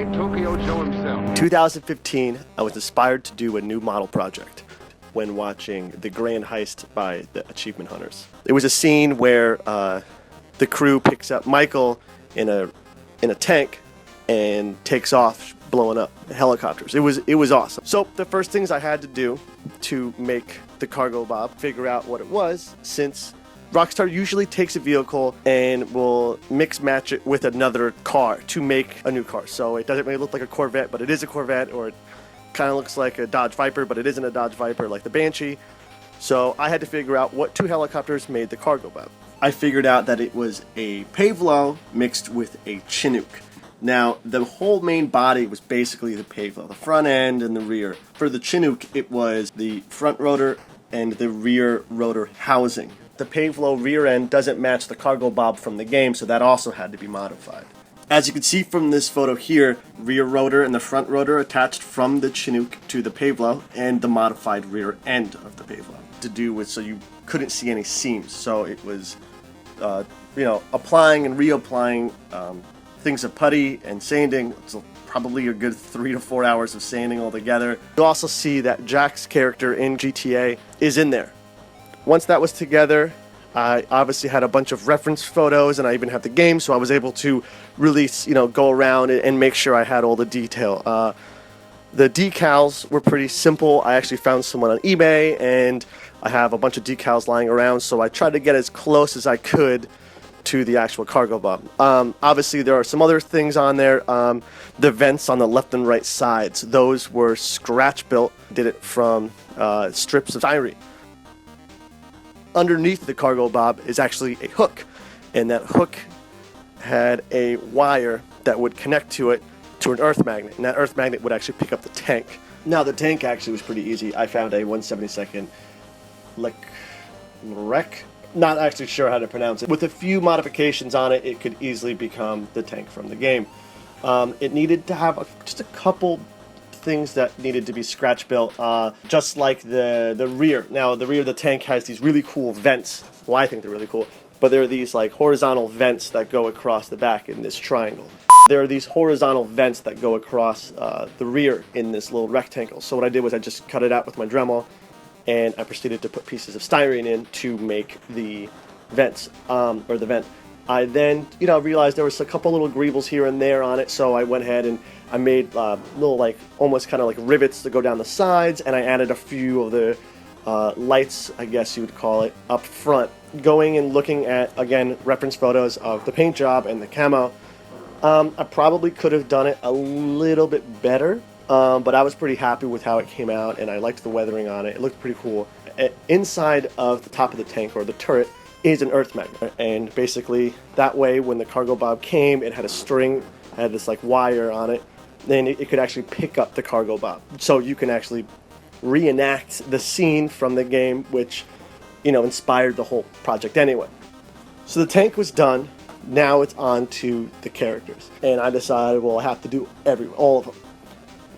great Tokyo Joe himself. 2015, I was inspired to do a new model project when watching The Grand Heist by the Achievement Hunters. It was a scene where the crew picks up Michael in a tank and takes off blowing up helicopters. It was awesome. So the first things I had to do to make the cargo bob, figure out what it was, since Rockstar usually takes a vehicle and will mix match it with another car to make a new car. So it doesn't really look like a Corvette, but it is a Corvette, or it kind of looks like a Dodge Viper, but it isn't a Dodge Viper like the Banshee. So I had to figure out what two helicopters made the cargo bob. I figured out that it was a Pavlo mixed with a Chinook. Now, the whole main body was basically the Pavlo, the front end and the rear. For the Chinook, it was the front rotor and the rear rotor housing. The Pavlo rear end doesn't match the cargo bob from the game, so that also had to be modified. As you can see from this photo here, rear rotor and the front rotor attached from the Chinook to the Pavlo, and the modified rear end of the Pavlo to do with so you couldn't see any seams. So it was, applying and reapplying things of putty and sanding. It's probably a good 3 to 4 hours of sanding altogether. You'll also see that Jack's character in GTA is in there. Once that was together, I obviously had a bunch of reference photos, and I even have the game, so I was able to really, go around and make sure I had all the detail. The decals were pretty simple. I actually found someone on eBay, and I have a bunch of decals lying around, so I tried to get as close as I could to the actual cargo bob. Obviously, there are some other things on there. The vents on the left and right sides, those were scratch built. Did it from strips of styrene. Underneath the cargo bob is actually a hook, and that hook had a wire that would connect to it to an earth magnet, and that earth magnet would actually pick up the tank. Now, the tank actually was pretty easy. I found a 1/72 Rec. Not actually sure how to pronounce it. With a few modifications on it, it could easily become the tank from the game. It needed to have just a couple things that needed to be scratch built, just like the rear. Now, the rear of the tank has these really cool vents. Well, I think they're really cool, but there are these like horizontal vents that go across the back in this triangle. There are these horizontal vents that go across the rear in this little rectangle. So what I did was I just cut it out with my Dremel, and I proceeded to put pieces of styrene in to make the vents, or the vent. I then, realized there was a couple little greebles here and there on it, so I went ahead and I made little, almost kind of like rivets to go down the sides, and I added a few of the lights, I guess you would call it, up front. Going and looking at, again, reference photos of the paint job and the camo, I probably could have done it a little bit better, but I was pretty happy with how it came out, and I liked the weathering on it. It looked pretty cool. Inside of the top of the tank, or the turret, is an earth magnet, and basically that way when the cargo bob came, it had a string, had this wire on it, then it could actually pick up the cargo bob. So you can actually reenact the scene from the game, which inspired the whole project anyway. So the tank was done. Now it's on to the characters, and I decided, well, I have to do all of them.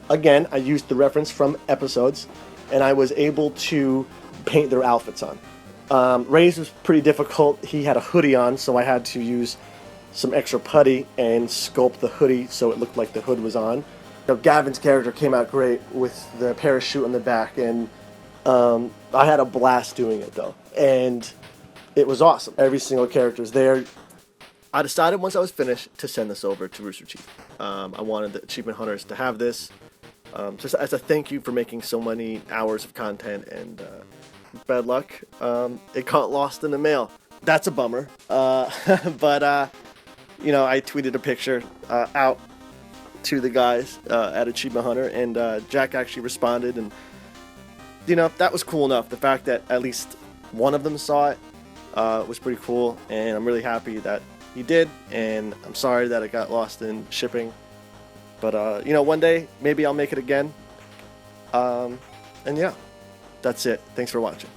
Again, I used the reference from episodes, and I was able to paint their outfits on. Ray's was pretty difficult. He had a hoodie on, so I had to use some extra putty and sculpt the hoodie so it looked like the hood was on. Gavin's character came out great with the parachute on the back, and I had a blast doing it though, and it was awesome. Every single character's there. I decided once I was finished to send this over to Rooster Teeth. I wanted the Achievement Hunters to have this, just as a thank you for making so many hours of content, and bad luck, it got lost in the mail. That's a bummer, but I tweeted a picture out to the guys at Achievement Hunter, and Jack actually responded, and that was cool enough. The fact that at least one of them saw it was pretty cool, and I'm really happy that he did, and I'm sorry that it got lost in shipping, but one day maybe I'll make it again, and yeah, that's it. Thanks for watching.